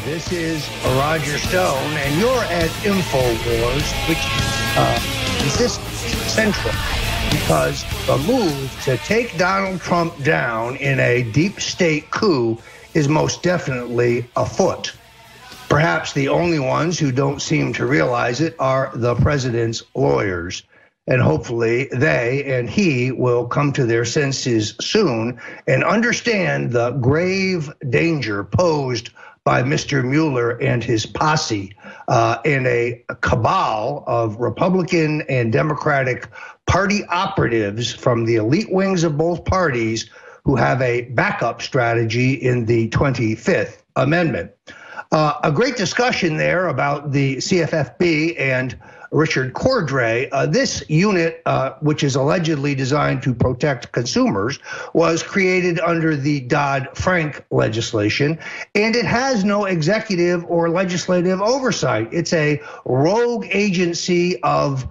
This is Roger Stone, and you're at InfoWars, which is this central because the move to take Donald Trump down in a deep state coup is most definitely afoot. Perhaps the only ones who don't seem to realize it are the president's lawyers. And hopefully they and he will come to their senses soon and understand the grave danger posed by Mr. Mueller and his posse in a cabal of Republican and Democratic party operatives from the elite wings of both parties who have a backup strategy in the 25th Amendment. A great discussion there about the CFPB and Richard Cordray. This unit, which is allegedly designed to protect consumers, was created under the Dodd-Frank legislation, and it has no executive or legislative oversight. It's a rogue agency of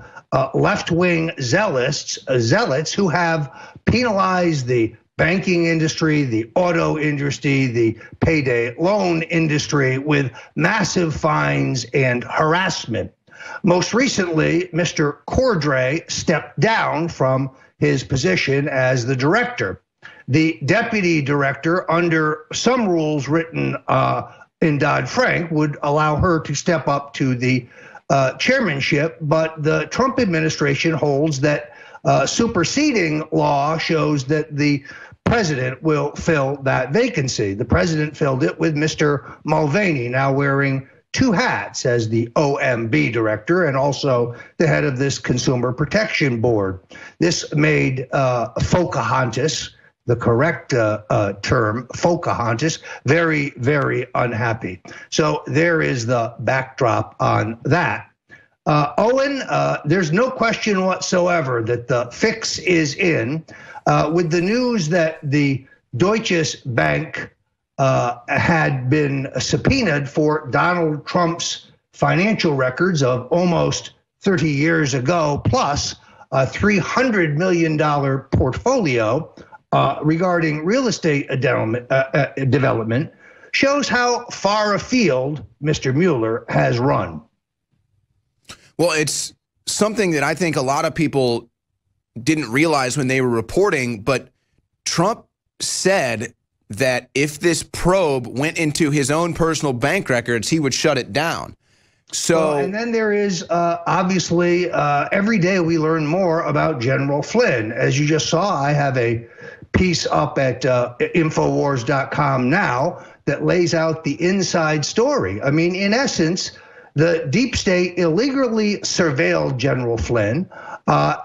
left-wing zealots who have penalized the banking industry, the auto industry, the payday loan industry with massive fines and harassment. Most recently, Mr. Cordray stepped down from his position as the director. The deputy director, under some rules written in Dodd-Frank, would allow her to step up to the chairmanship, but the Trump administration holds that superseding law shows that the president will fill that vacancy. The president filled it with Mr. Mulvaney, now wearing two hats as the OMB director and also the head of this Consumer Protection Board. This made Pocahontas, the correct term, Pocahontas, very, very unhappy. So there is the backdrop on that. Owen, there's no question whatsoever that the fix is in with the news that the Deutsche Bank had been subpoenaed for Donald Trump's financial records of almost 30 years ago, plus a $300 million portfolio regarding real estate development, shows how far afield Mr. Mueller has run. Well, it's something that I think a lot of people didn't realize when they were reporting, but Trump said that if this probe went into his own personal bank records, he would shut it down. So, and then there is obviously every day we learn more about General Flynn. As you just saw, I have a piece up at Infowars.com now that lays out the inside story. I mean, in essence, the deep state illegally surveilled General Flynn.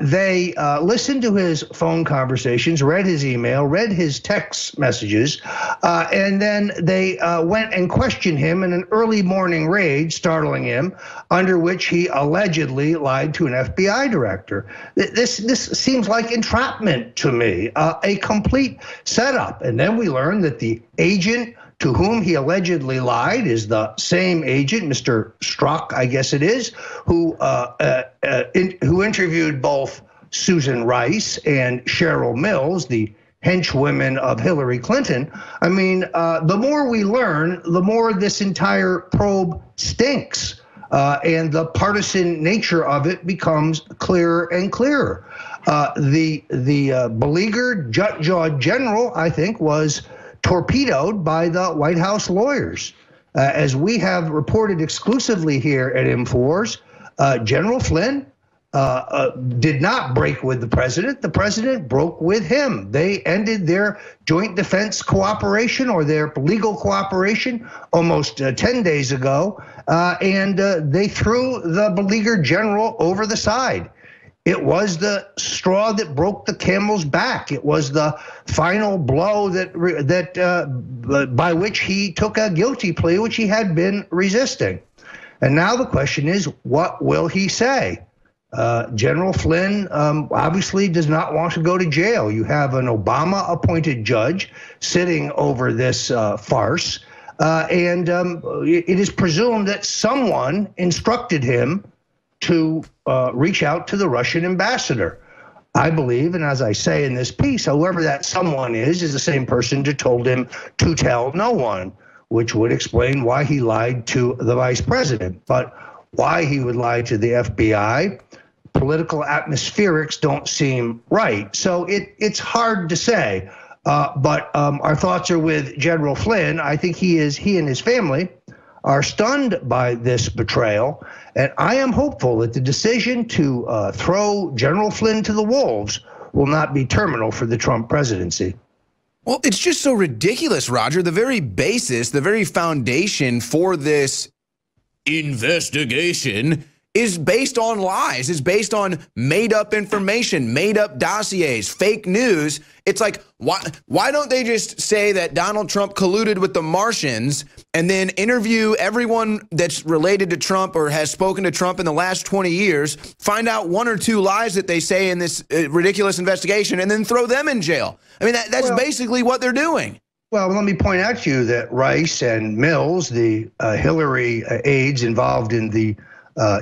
They listened to his phone conversations, read his email, read his text messages, and then they went and questioned him in an early morning raid, startling him, under which he allegedly lied to an FBI director. This seems like entrapment to me, a complete setup. And then we learned that the agent to whom he allegedly lied is the same agent, Mr. Strzok, I guess it is, who interviewed both Susan Rice and Cheryl Mills, the henchwomen of Hillary Clinton. I mean, the more we learn, the more this entire probe stinks, and the partisan nature of it becomes clearer and clearer. The beleaguered jut-jawed general, I think, was torpedoed by the White House lawyers. As we have reported exclusively here at InfoWars, General Flynn did not break with the president broke with him. They ended their joint defense cooperation or their legal cooperation almost 10 days ago, and they threw the beleaguered general over the side. It was the straw that broke the camel's back. It was the final blow by which he took a guilty plea, which he had been resisting. And now the question is, what will he say? General Flynn obviously does not want to go to jail. You have an Obama-appointed judge sitting over this farce, and it is presumed that someone instructed him to reach out to the Russian ambassador. I believe, and as I say in this piece, whoever that someone is the same person who told him to tell no one. which would explain why he lied to the vice president. But why he would lie to the FBI, political atmospherics don't seem right. So it's hard to say. But our thoughts are with General Flynn. I think he and his family are stunned by this betrayal. And I am hopeful that the decision to throw General Flynn to the wolves will not be terminal for the Trump presidency. Well, it's just so ridiculous, Roger. The very basis, the very foundation for this investigation is based on lies, is based on made-up information, made-up dossiers, fake news. It's like, why don't they just say that Donald Trump colluded with the Martians and then interview everyone that's related to Trump or has spoken to Trump in the last 20 years, find out one or two lies that they say in this ridiculous investigation, and then throw them in jail? I mean, that's basically what they're doing. Well, let me point out to you that Rice and Mills, the Hillary aides involved in the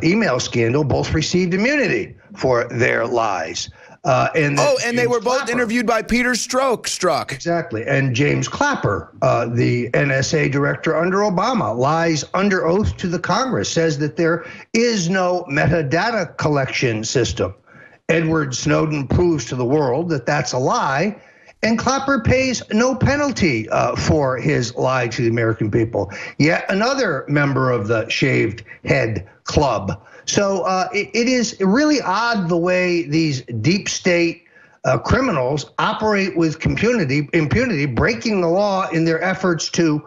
email scandal, both received immunity for their lies. And they were both interviewed by Peter Strzok. Exactly. And James Clapper, the NSA director under Obama, lies under oath to the Congress, says that there is no metadata collection system. Edward Snowden proves to the world that that's a lie. And Clapper pays no penalty for his lie to the American people. Yet another member of the shaved head club. So it is really odd the way these deep state criminals operate with impunity, breaking the law in their efforts to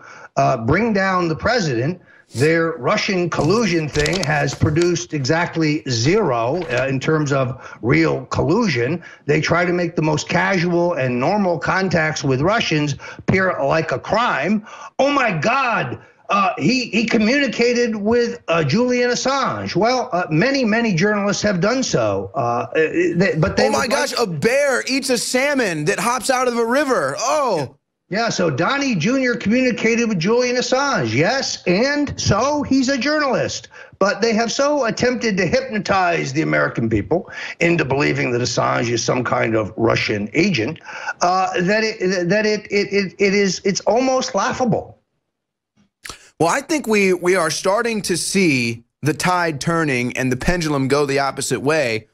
bring down the president. Their Russian collusion thing has produced exactly zero in terms of real collusion. They try to make the most casual and normal contacts with Russians appear like a crime. Oh my God, he communicated with Julian Assange. Well, many journalists have done so. But they oh my gosh, a bear eats a salmon that hops out of a river. Oh. Yeah, so Donnie Jr. communicated with Julian Assange, yes, and so he's a journalist. But they have so attempted to hypnotize the American people into believing that Assange is some kind of Russian agent it's almost laughable. Well, I think we are starting to see the tide turning and the pendulum go the opposite way,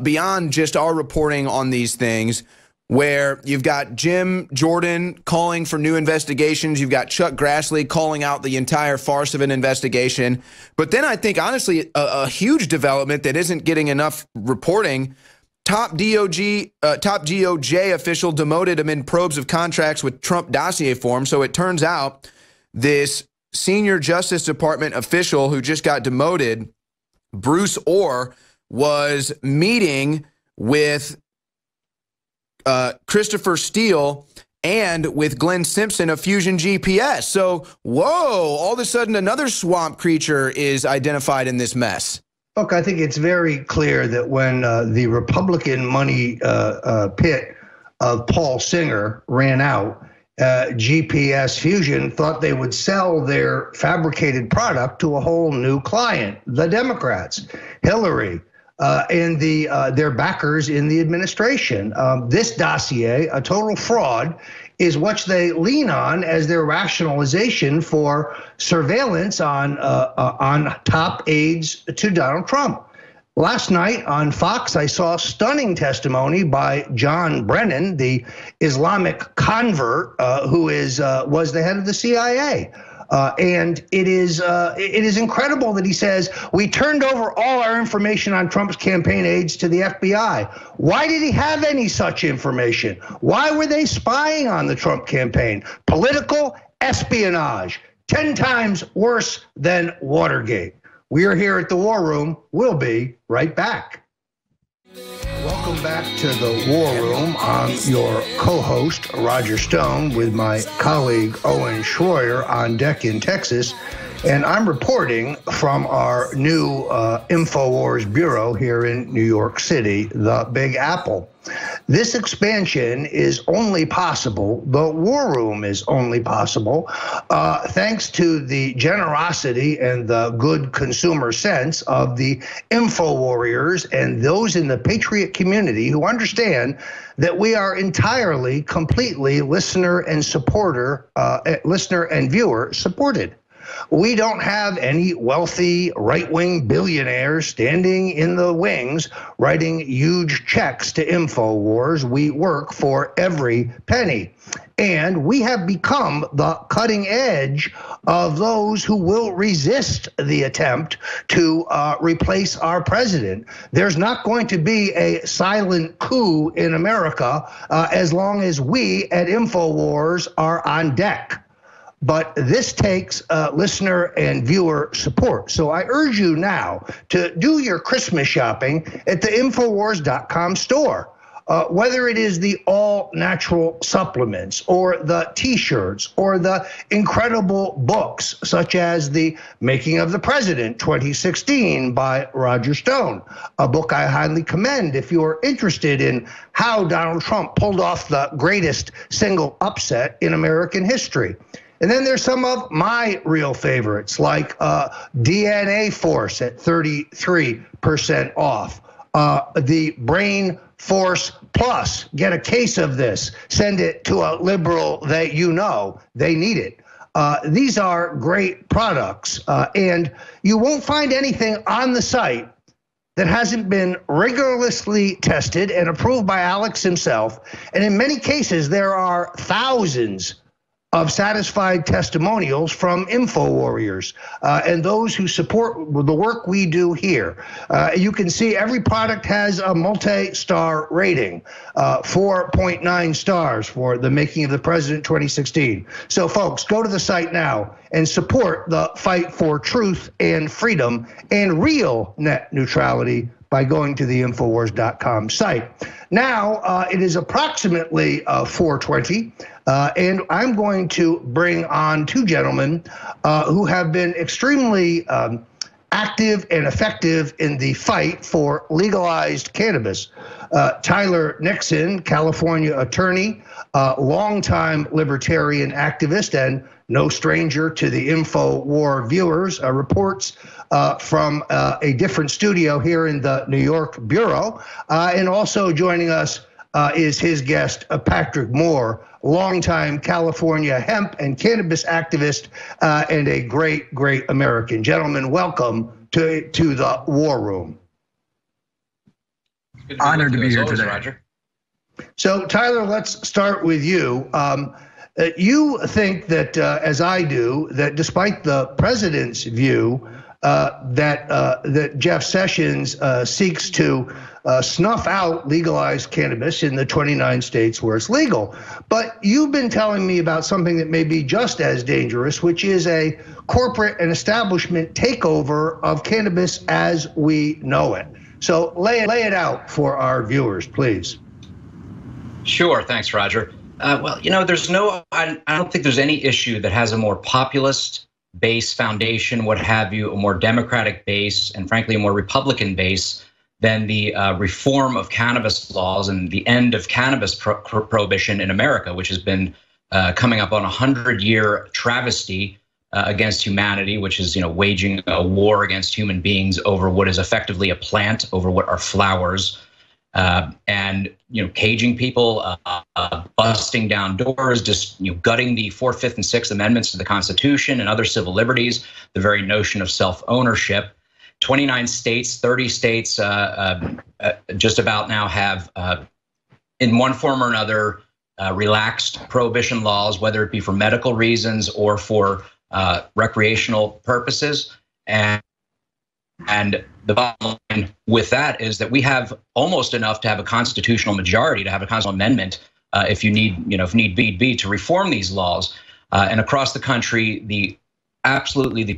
beyond just our reporting on these things, where you've got Jim Jordan calling for new investigations. You've got Chuck Grassley calling out the entire farce of an investigation. But then I think, honestly, a huge development that isn't getting enough reporting, top DOJ official demoted amid probes of contracts with Trump dossier form. So it turns out this senior Justice Department official who just got demoted, Bruce Orr, was meeting with Christopher Steele and with Glenn Simpson of Fusion GPS. So, whoa, all of a sudden another swamp creature is identified in this mess. Look, I think it's very clear that when the Republican money pit of Paul Singer ran out, GPS Fusion thought they would sell their fabricated product to a whole new client, the Democrats, Hillary, and their backers in the administration. This dossier, a total fraud, is what they lean on as their rationalization for surveillance on top aides to Donald Trump. Last night on Fox, I saw stunning testimony by John Brennan, the Islamic convert who was the head of the CIA. And it is incredible that he says, we turned over all our information on Trump's campaign aides to the FBI. Why did he have any such information? Why were they spying on the Trump campaign? Political espionage, 10 times worse than Watergate. We are here at the War Room. We'll be right back. Welcome back to the War Room. I'm your co-host, Roger Stone, with my colleague, Owen Schroyer, on deck in Texas. And I'm reporting from our new InfoWars Bureau here in New York City, the Big Apple. This expansion is only possible, the war room is only possible, thanks to the generosity and the good consumer sense of the info warriors and those in the patriot community who understand that we are entirely, completely listener and viewer supported. We don't have any wealthy right-wing billionaires standing in the wings writing huge checks to InfoWars. We work for every penny. And we have become the cutting edge of those who will resist the attempt to replace our president. There's not going to be a silent coup in America as long as we at InfoWars are on deck. But this takes listener and viewer support. So I urge you now to do your Christmas shopping at the Infowars.com store. Whether it is the all-natural supplements or the t-shirts or the incredible books such as The Making of the President 2016 by Roger Stone, a book I highly commend if you're interested in how Donald Trump pulled off the greatest single upset in American history. And then there's some of my real favorites, like DNA Force at 33% off. The Brain Force Plus, get a case of this, send it to a liberal that you know, they need it. These are great products, and you won't find anything on the site that hasn't been rigorously tested and approved by Alex himself. And in many cases, there are thousands of satisfied testimonials from info warriors and those who support the work we do here. You can see every product has a multi-star rating, 4.9 stars for The Making of the President 2016. So folks, go to the site now and support the fight for truth and freedom and real net neutrality by going to the Infowars.com site. Now, it is approximately 4:20, and I'm going to bring on two gentlemen who have been extremely active and effective in the fight for legalized cannabis. Tyler Nixon, California attorney, longtime libertarian activist, and no stranger to the InfoWar viewers, reports from a different studio here in the New York Bureau. And also joining us is his guest, Patrick Moore, longtime California hemp and cannabis activist and a great, great American. Gentlemen, welcome to the War Room. Honored to be here today, Roger. So Tyler, let's start with you. You think that, as I do, that despite the president's view that Jeff Sessions seeks to snuff out legalized cannabis in the 29 states where it's legal. But you've been telling me about something that may be just as dangerous, which is a corporate and establishment takeover of cannabis as we know it. So lay it out for our viewers, please. Sure, thanks, Roger. Well, you know, I don't think there's any issue that has a more populist base foundation, what have you, a more Democratic base, and frankly, a more Republican base than the reform of cannabis laws and the end of cannabis prohibition in America, which has been coming up on a 100-year travesty against humanity, which is, waging a war against human beings over what is effectively a plant, over what are flowers, and caging people, busting down doors, just gutting the 4th, 5th, and 6th Amendments to the Constitution and other civil liberties, the very notion of self-ownership. 29 states, 30 states just about now have, in one form or another, relaxed prohibition laws, whether it be for medical reasons or for recreational purposes. And the bottom line with that is that we have almost enough to have a constitutional majority, to have a constitutional amendment, if need be, to reform these laws. And across the country, the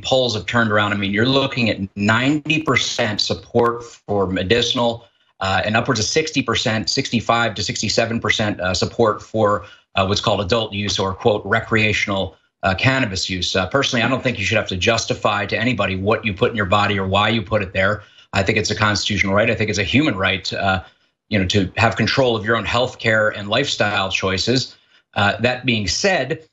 polls have turned around. I mean, you're looking at 90% support for medicinal, and upwards of 60%, 65 to 67% support for what's called adult use, or quote recreational cannabis use. Personally, I don't think you should have to justify to anybody what you put in your body or why you put it there. I think it's a constitutional right. I think it's a human right to have control of your own healthcare and lifestyle choices. That being said,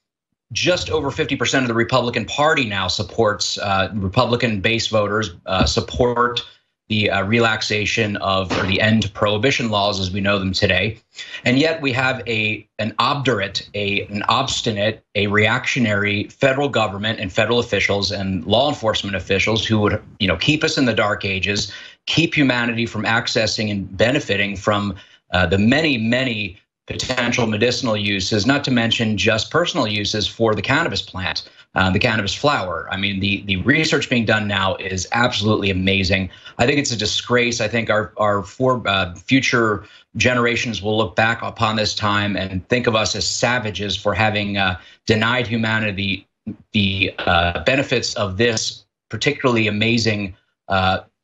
just over 50% of the Republican Party now supports, Republican base voters support the relaxation of, or the end to prohibition laws as we know them today. And yet we have an obdurate, an obstinate, a reactionary federal government and federal officials and law enforcement officials who would, keep us in the dark ages, keep humanity from accessing and benefiting from the many, many potential medicinal uses, not to mention just personal uses for the cannabis plant, the cannabis flower. I mean, the research being done now is absolutely amazing. I think it's a disgrace. I think our future generations will look back upon this time and think of us as savages for having denied humanity the benefits of this particularly amazing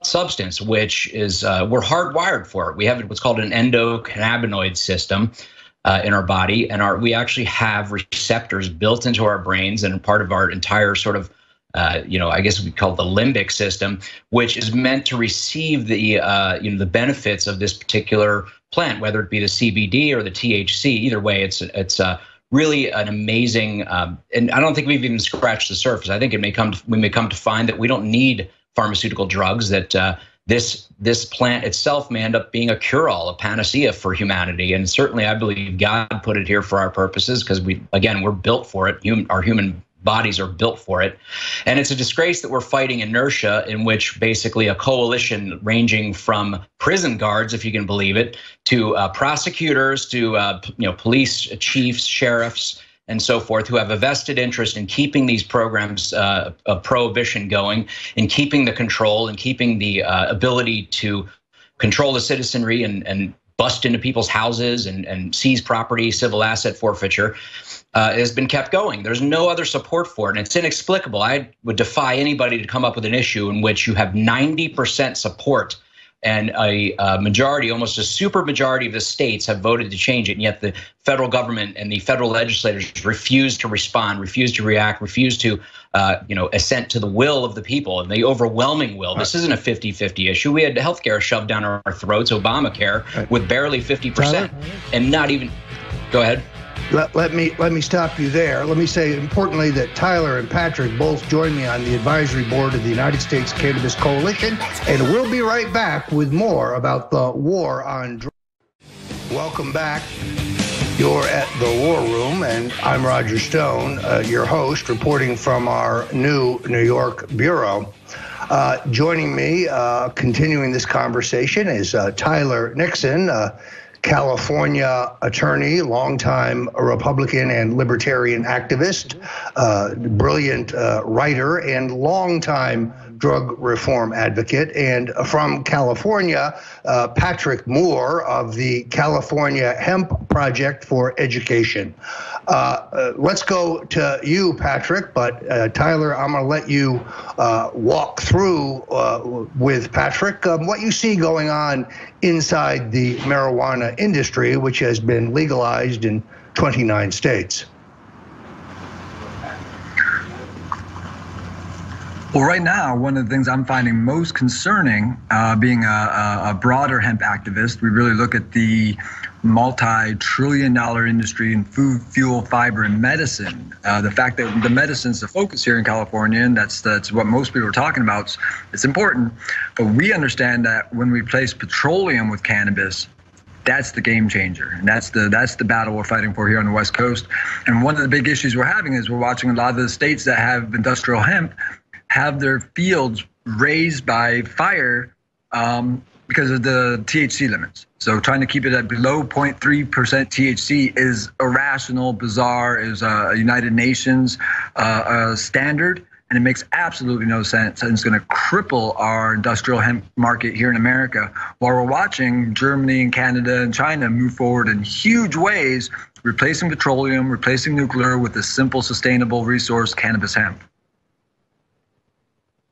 substance, which is we're hardwired for it. We have what's called an endocannabinoid system in our body, and we actually have receptors built into our brains and part of our entire sort of I guess we call it the limbic system, which is meant to receive the the benefits of this particular plant, whether it be the CBD or the THC. Either way, it's really an amazing, and I don't think we've even scratched the surface. I think we may come to find that we don't need pharmaceutical drugs, that this plant itself may end up being a cure-all, a panacea for humanity. And certainly I believe God put it here for our purposes, because we're built for it. Our human bodies are built for it. And it's a disgrace that we're fighting inertia, in which basically a coalition ranging from prison guards, if you can believe it, to prosecutors, to police chiefs, sheriffs, and so forth, who have a vested interest in keeping these programs of prohibition going, in keeping the control, and keeping the ability to control the citizenry and bust into people's houses and seize property, civil asset forfeiture, has been kept going. There's no other support for it, and it's inexplicable. I would defy anybody to come up with an issue in which you have 90% support and a majority, almost a super majority of the states have voted to change it, and yet the federal government and the federal legislators refuse to respond, refuse to react, refuse to assent to the will of the people and the overwhelming will. This isn't a 50-50 issue. We had healthcare shoved down our throats, Obamacare, with barely 50%, and not even. Go ahead. Let me stop you there. Let me say importantly that Tyler and Patrick both join me on the advisory board of the United States Cannabis Coalition, and we'll be right back with more about the war on drugs. Welcome back. You're at the War Room, and I'm Roger Stone, your host, reporting from our new New York bureau. Joining me, continuing this conversation, is Tyler Nixon, California attorney, longtime Republican and Libertarian activist, brilliant writer, and longtime drug reform advocate. And from California, Patrick Moore of the California Hemp Project for Education. Let's go to you, Patrick, but Tyler, I'm going to let you walk through with Patrick what you see going on inside the marijuana industry, which has been legalized in 29 states. Well, right now, one of the things I'm finding most concerning, being a broader hemp activist, we really look at the multi-trillion-dollar industry in food, fuel, fiber, and medicine. The fact that the medicine's the focus here in California, and that's what most people are talking about, it's important. But we understand that when we replace petroleum with cannabis, that's the game changer, and that's the battle we're fighting for here on the West Coast. And one of the big issues we're having is we're watching a lot of the states that have industrial hemp have their fields raised by fire because of the THC limits. So trying to keep it at below 0.3% THC is irrational, bizarre, is a United Nations standard, and it makes absolutely no sense, and it's going to cripple our industrial hemp market here in America, while we're watching Germany and Canada and China move forward in huge ways, replacing petroleum, replacing nuclear with a simple, sustainable resource, cannabis hemp.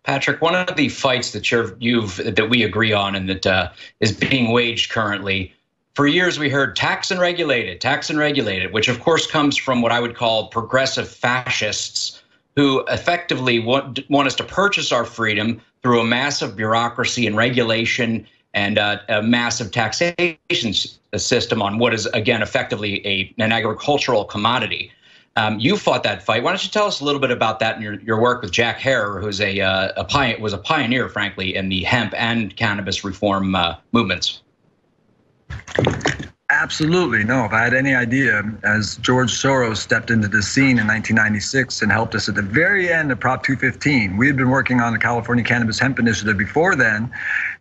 Patrick, one of the fights that we agree on and that is being waged currently, for years we heard tax and regulated, which of course comes from what I would call progressive fascists who effectively want us to purchase our freedom through a massive bureaucracy and regulation and a massive taxation system on what is, again, effectively an agricultural commodity. You fought that fight. Why don't you tell us a little bit about that and your work with Jack Herer, who's was a pioneer, frankly, in the hemp and cannabis reform movements? Absolutely. No, if I had any idea, as George Soros stepped into the scene in 1996 and helped us at the very end of Prop 215, we had been working on the California Cannabis Hemp Initiative before then.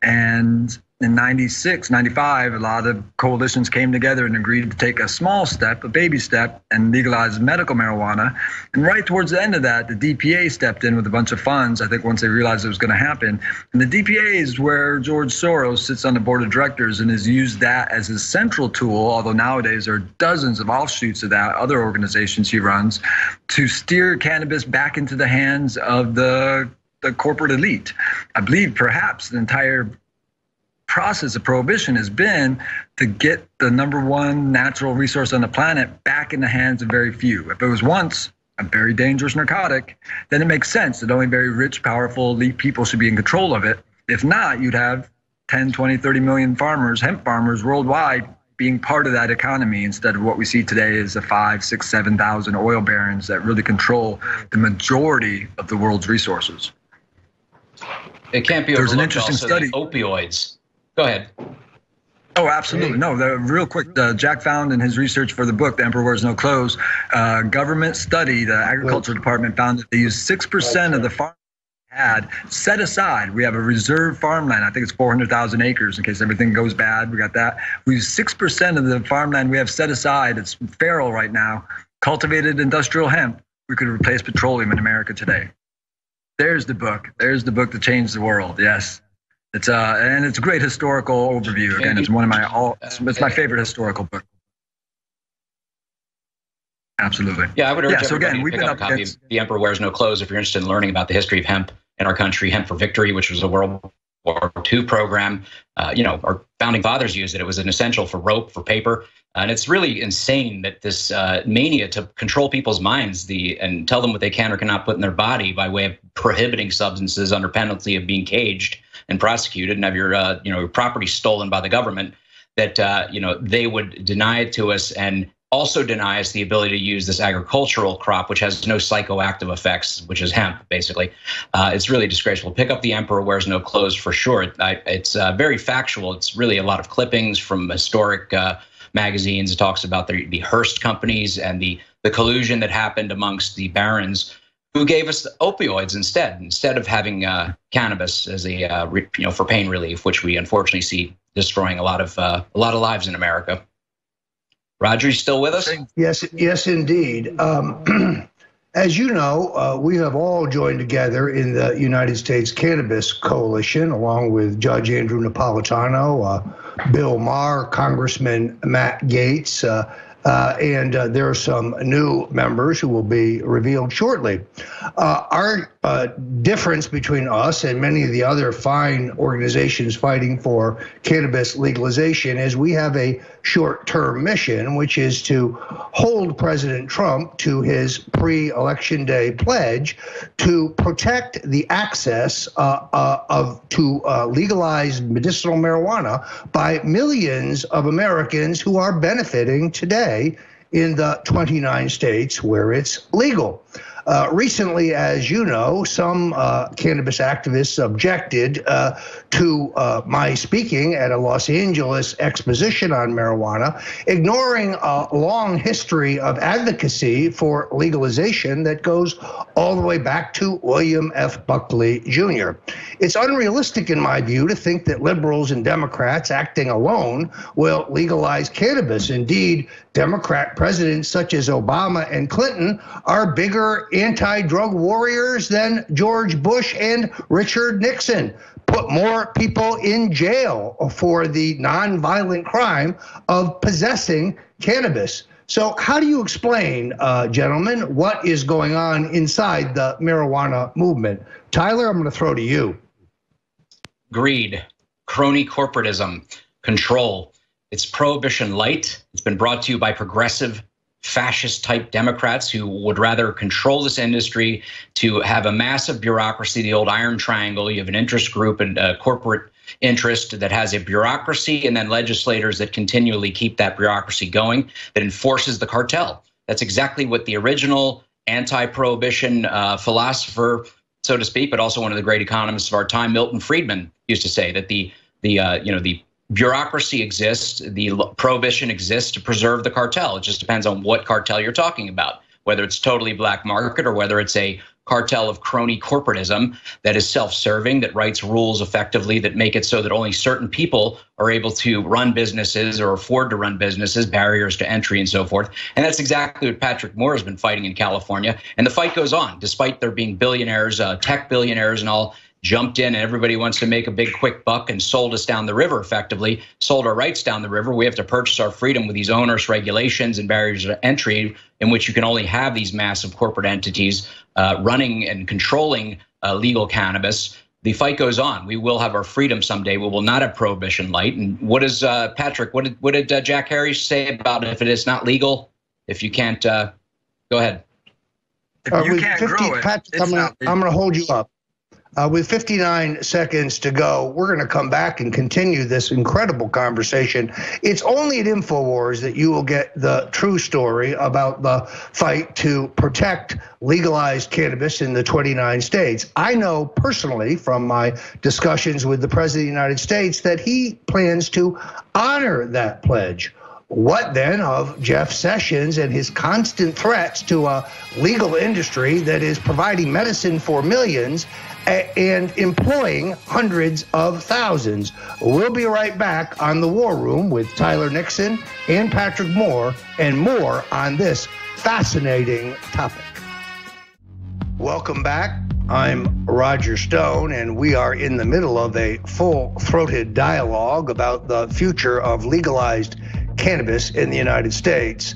And in 96, 95, a lot of coalitions came together and agreed to take a small step, a baby step, and legalize medical marijuana. And right towards the end of that, the DPA stepped in with a bunch of funds, I think once they realized it was going to happen. And the DPA is where George Soros sits on the board of directors and has used that as his central tool, although nowadays there are dozens of offshoots of that, other organizations he runs, to steer cannabis back into the hands of the corporate elite. I believe perhaps the entire process of prohibition has been to get the #1 natural resource on the planet back in the hands of very few. If it was once a very dangerous narcotic, then it makes sense that only very rich, powerful, elite people should be in control of it. If not, you'd have 10, 20, 30 million farmers, hemp farmers worldwide being part of that economy instead of what we see today is the 5, 6, 7,000 oil barons that really control the majority of the world's resources. It can't be There's an overlooked interesting also study. Opioids. Go ahead. Oh, absolutely. No, real quick, Jack found in his research for the book, The Emperor Wears No Clothes, government study, the agriculture department found that they used 6% of the farm had set aside. We have a reserve farmland. I think it's 400,000 acres in case everything goes bad. We got that. We use 6% of the farmland we have set aside. It's feral right now. Cultivated industrial hemp. We could replace petroleum in America today. There's the book. There's the book that changed the world. Yes. It's and it's a great historical overview. Again, it's one of my it's my favorite historical book. Absolutely. Yeah, I would urge so everybody again, to pick up a copy of The Emperor Wears No Clothes if you're interested in learning about the history of hemp in our country. Hemp for Victory, which was a World War II program. Our founding fathers used it. It was an essential for rope, for paper. And it's really insane that this mania to control people's minds and tell them what they can or cannot put in their body by way of prohibiting substances under penalty of being caged and prosecuted and have your property stolen by the government, that they would deny it to us and also deny us the ability to use this agricultural crop, which has no psychoactive effects, which is hemp, basically. It's really disgraceful. Pick up The Emperor Wears No Clothes for sure. It's very factual. It's really a lot of clippings from historic magazines. It talks about the Hearst companies and the collusion that happened amongst the barons who gave us opioids instead of having cannabis as for pain relief, which we unfortunately see destroying a lot of lives in America. Roger, you still with us? Yes, indeed. As you know, we have all joined together in the United States Cannabis Coalition, along with Judge Andrew Napolitano, Bill Maher, Congressman Matt Gaetz, and there are some new members who will be revealed shortly. Our difference between us and many of the other fine organizations fighting for cannabis legalization is we have a short-term mission, which is to hold President Trump to his pre-election day pledge to protect the access to legalized medicinal marijuana by millions of Americans who are benefiting today in the 29 states where it's legal. Recently, as you know, some cannabis activists objected to my speaking at a Los Angeles exposition on marijuana, ignoring a long history of advocacy for legalization that goes all the way back to William F. Buckley Jr. It's unrealistic, in my view, to think that liberals and Democrats acting alone will legalize cannabis. Indeed, Democrat presidents such as Obama and Clinton are bigger anti-drug warriors than George Bush and Richard Nixon. Put more people in jail for the nonviolent crime of possessing cannabis. So how do you explain, gentlemen, what is going on inside the marijuana movement? Tyler, I'm going to throw to you. Greed, crony corporatism, control. It's prohibition light. It's been brought to you by progressive fascist type Democrats who would rather control this industry, to have a massive bureaucracy, the old iron triangle. You have an interest group and corporate interest that has a bureaucracy and then legislators that continually keep that bureaucracy going, that enforces the cartel. That's exactly what the original anti-prohibition philosopher, so to speak, but also one of the great economists of our time, Milton Friedman, used to say, that the bureaucracy exists, the prohibition exists to preserve the cartel. It just depends on what cartel you're talking about, whether it's totally black market or whether it's a cartel of crony corporatism that is self-serving, that writes rules effectively that make it so that only certain people are able to run businesses or afford to run businesses, barriers to entry and so forth. And that's exactly what Patrick Moore has been fighting in California. And the fight goes on, despite there being billionaires, tech billionaires and all, jumped in, and everybody wants to make a big quick buck and sold us down the river, effectively sold our rights down the river. We have to purchase our freedom with these onerous regulations and barriers to entry, in which you can only have these massive corporate entities running and controlling legal cannabis. The fight goes on. We will have our freedom someday. We will not have prohibition light. And what is Patrick? What did Jack Harris say about if it is not legal? If you can't, go ahead. If you can't grow it, Patrick, I'm going to hold you up. With 59 seconds to go, we're going to come back and continue this incredible conversation. It's only at InfoWars that you will get the true story about the fight to protect legalized cannabis in the 29 states. I know personally from my discussions with the President of the United States that he plans to honor that pledge. What then of Jeff Sessions and his constant threats to a legal industry that is providing medicine for millions and employing hundreds of thousands? We'll be right back on The War Room with Tyler Nixon and Patrick Moore, and more on this fascinating topic. Welcome back. I'm Roger Stone, and we are in the middle of a full-throated dialogue about the future of legalized cannabis in the United States.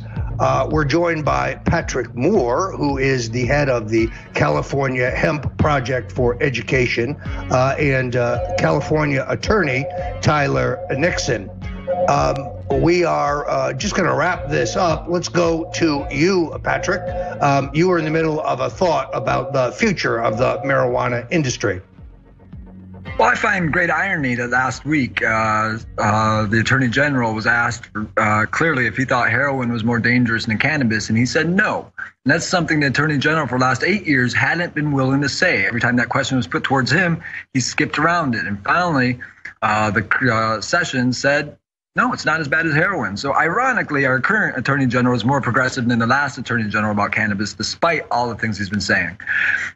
We're joined by Patrick Moore, who is the head of the California Hemp Project for Education, and California Attorney Tyler Nixon. We are just going to wrap this up. Let's go to you, Patrick. You were in the middle of a thought about the future of the marijuana industry. Well, I find great irony that last week the Attorney General was asked clearly if he thought heroin was more dangerous than cannabis, and he said no. And that's something the Attorney General for the last 8 years hadn't been willing to say. Every time that question was put towards him, he skipped around it. And finally, the Sessions said, no, it's not as bad as heroin. So ironically, our current Attorney General is more progressive than the last Attorney General about cannabis, despite all the things he's been saying.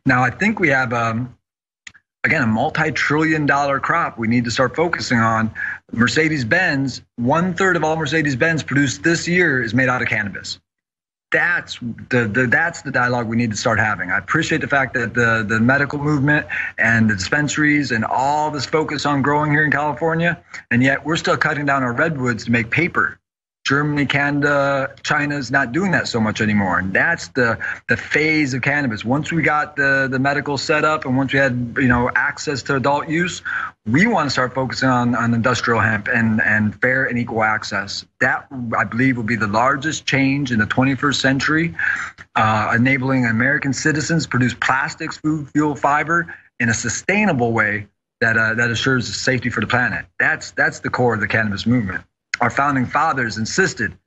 Now, I think we have again, a multi-trillion-dollar crop we need to start focusing on. Mercedes-Benz, 1/3 of all Mercedes-Benz produced this year is made out of cannabis. That's the dialogue we need to start having. I appreciate the fact that the medical movement and the dispensaries and all this focus on growing here in California, and yet we're still cutting down our redwoods to make paper. Germany, Canada, China's not doing that so much anymore. And that's the phase of cannabis. Once we got the medical set up and once we had access to adult use, we want to start focusing on industrial hemp and fair and equal access. That, I believe, will be the largest change in the 21st century, enabling American citizens to produce plastics, food, fuel, fiber in a sustainable way that assures safety for the planet. That's the core of the cannabis movement. Our founding fathers insisted,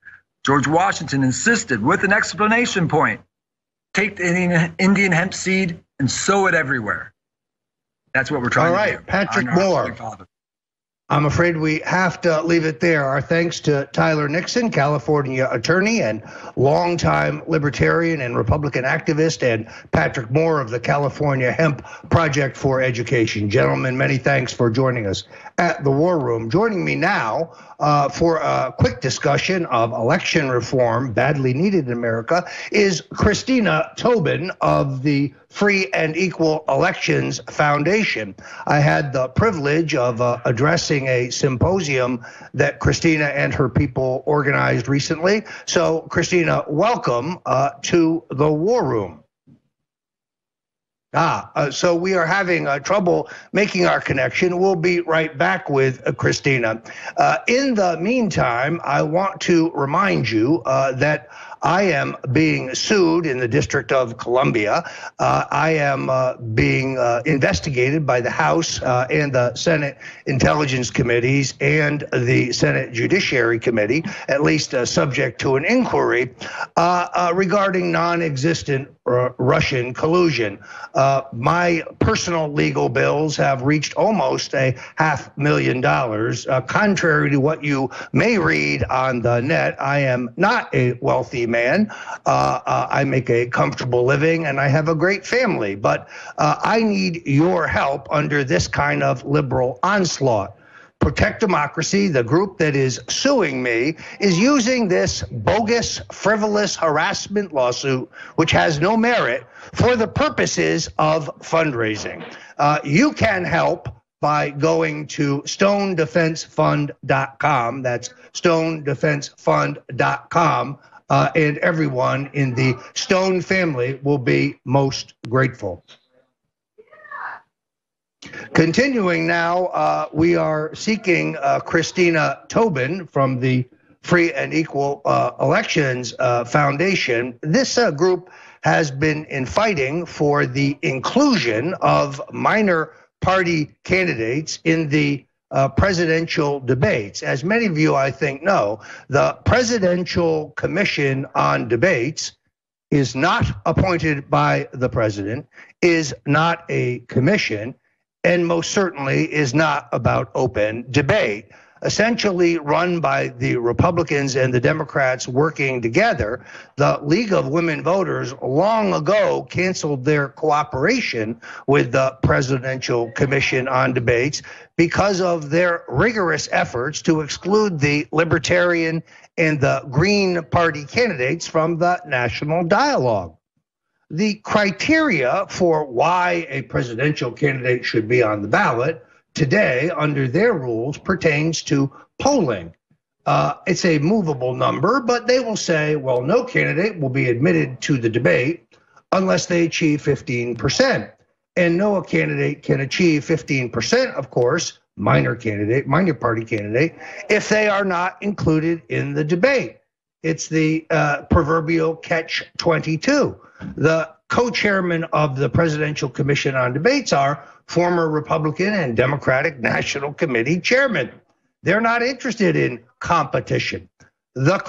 George Washington insisted with an exclamation point, take the Indian hemp seed and sow it everywhere. That's what we're trying to do. All right, Patrick Moore. I'm afraid we have to leave it there. Our thanks to Tyler Nixon, California attorney and longtime Libertarian and Republican activist, and Patrick Moore of the California Hemp Project for Education. Gentlemen, many thanks for joining us at the War Room. Joining me now for a quick discussion of election reform badly needed in America is Christina Tobin of the Free and Equal Elections Foundation. I had the privilege of addressing a symposium that Christina and her people organized recently. So, Christina, welcome to the War Room. So we are having trouble making our connection. We'll be right back with Christina. In the meantime, I want to remind you that I am being sued in the District of Columbia. I am being investigated by the House and the Senate Intelligence Committees and the Senate Judiciary Committee, at least subject to an inquiry regarding non-existent Russian collusion. My personal legal bills have reached almost $500,000. Contrary to what you may read on the net, I am not a wealthy man. I make a comfortable living and I have a great family, but I need your help under this kind of liberal onslaught. Protect Democracy, the group that is suing me, is using this bogus, frivolous harassment lawsuit, which has no merit, for the purposes of fundraising. You can help by going to stonedefensefund.com. That's stonedefensefund.com. And everyone in the Stone family will be most grateful. Continuing now, we are seeking Christina Tobin from the Free and Equal Elections Foundation. This group has been fighting for the inclusion of minor party candidates in the presidential debates. As many of you, I think, know, the Presidential Commission on Debates is not appointed by the president, is not a commission, and most certainly is not about open debate. Essentially run by the Republicans and the Democrats working together, the League of Women Voters long ago canceled their cooperation with the Presidential Commission on Debates because of their rigorous efforts to exclude the Libertarian and the Green Party candidates from the national dialogue. The criteria for why a presidential candidate should be on the ballot today, under their rules, pertains to polling. It's a movable number, but they will say, well, no candidate will be admitted to the debate unless they achieve 15%. And no candidate can achieve 15%, of course, minor party candidate, if they are not included in the debate. It's the proverbial catch-22. The co-chairmen of the Presidential Commission on Debates are former Republican and Democratic National Committee chairmen. They're not interested in competition. The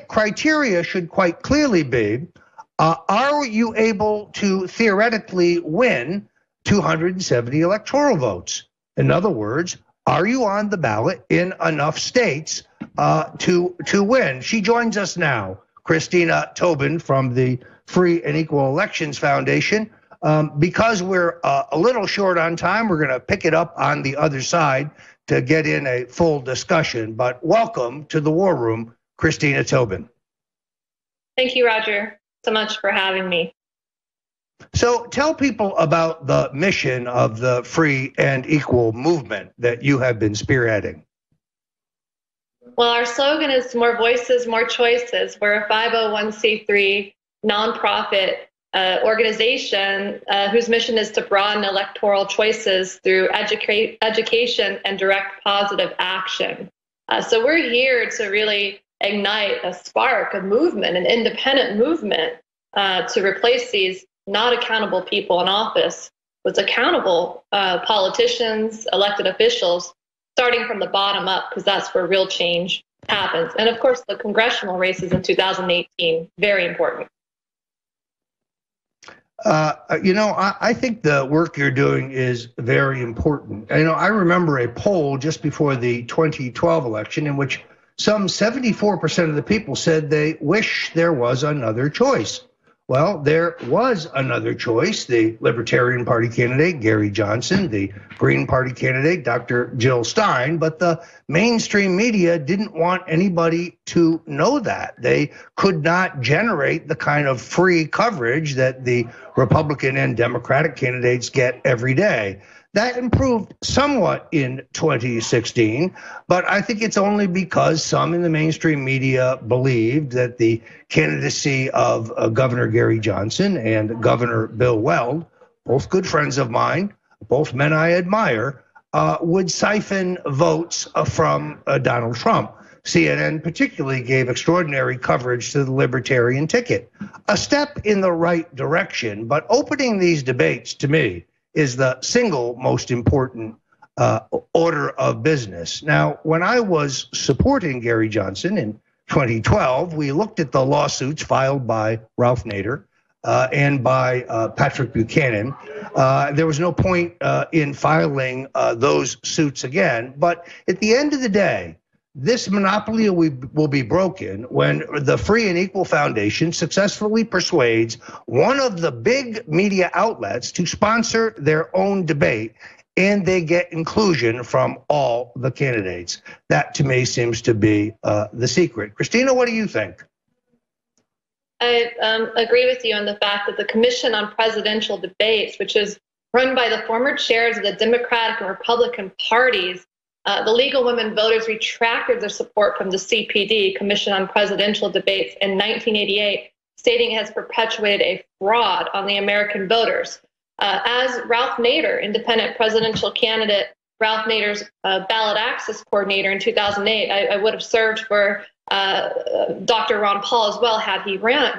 criteria should quite clearly be, are you able to theoretically win 270 electoral votes? In other words, are you on the ballot in enough states to win? She joins us now, Christina Tobin from the Free and Equal Elections Foundation. Because we're a little short on time, we're going to pick it up on the other side to get in a full discussion. But welcome to the War Room, Christina Tobin. Thank you, Roger, so much for having me. So tell people about the mission of the Free and Equal movement that you have been spearheading. Well, our slogan is more voices, more choices. We're a 501c3 nonprofit organization whose mission is to broaden electoral choices through education and direct positive action. So we're here to really ignite a spark, a movement, an independent movement to replace these not accountable people in office with accountable politicians, elected officials, starting from the bottom up, because that's where real change happens. And of course, the congressional races in 2018, very important. I think the work you're doing is very important. I remember a poll just before the 2012 election in which some 74% of the people said they wish there was another choice. Well, there was another choice, the Libertarian Party candidate, Gary Johnson, the Green Party candidate, Dr. Jill Stein, but the mainstream media didn't want anybody to know that. They could not generate the kind of free coverage that the Republican and Democratic candidates get every day. That improved somewhat in 2016, but I think it's only because some in the mainstream media believed that the candidacy of Governor Gary Johnson and Governor Bill Weld, both good friends of mine, both men I admire, would siphon votes from Donald Trump. CNN particularly gave extraordinary coverage to the Libertarian ticket. A step in the right direction, but opening these debates, to me, is the single most important order of business. Now, when I was supporting Gary Johnson in 2012, we looked at the lawsuits filed by Ralph Nader and by Patrick Buchanan. There was no point in filing those suits again. But at the end of the day, this monopoly will be broken when the Free and Equal Foundation successfully persuades one of the big media outlets to sponsor their own debate, and they get inclusion from all the candidates. That, to me, seems to be the secret. Christina, what do you think? I agree with you on the fact that the Commission on Presidential Debates, which is run by the former chairs of the Democratic and Republican parties, the League of Women Voters retracted their support from the CPD, Commission on Presidential Debates, in 1988, stating it has perpetuated a fraud on the American voters. As Ralph Nader, independent presidential candidate, Ralph Nader's ballot access coordinator in 2008, I would have served for Dr. Ron Paul as well had he ran.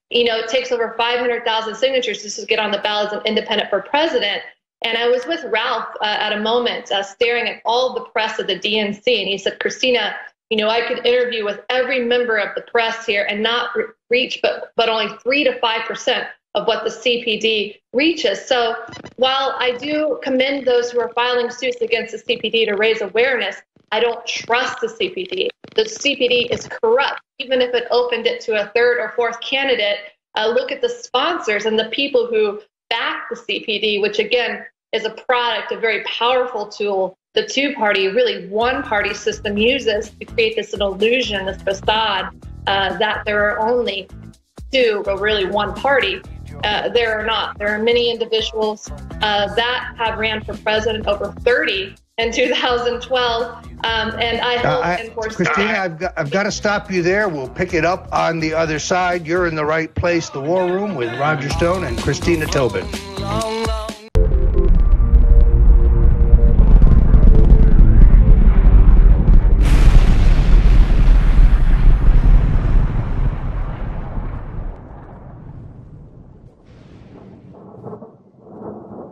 It takes over 500,000 signatures just to get on the ballot as an independent for president. And I was with Ralph at a moment staring at all the press at the DNC, and he said, Christina, I could interview with every member of the press here and not reach but only 3 to 5% of what the CPD reaches. So while I do commend those who are filing suits against the CPD to raise awareness, I don't trust the CPD. The CPD is corrupt. Even if it opened it to a third or fourth candidate, look at the sponsors and the people who back the CPD, which again is a product, a very powerful tool the two-party, really one-party system uses to create this illusion, this facade that there are only two, but really one party. There are not. There are many individuals that have ran for president, over 30 in 2012, and I hope and foresee. Christina, I've got to stop you there. We'll pick it up on the other side. You're in the right place, the War Room, with Roger Stone and Christina Tobin.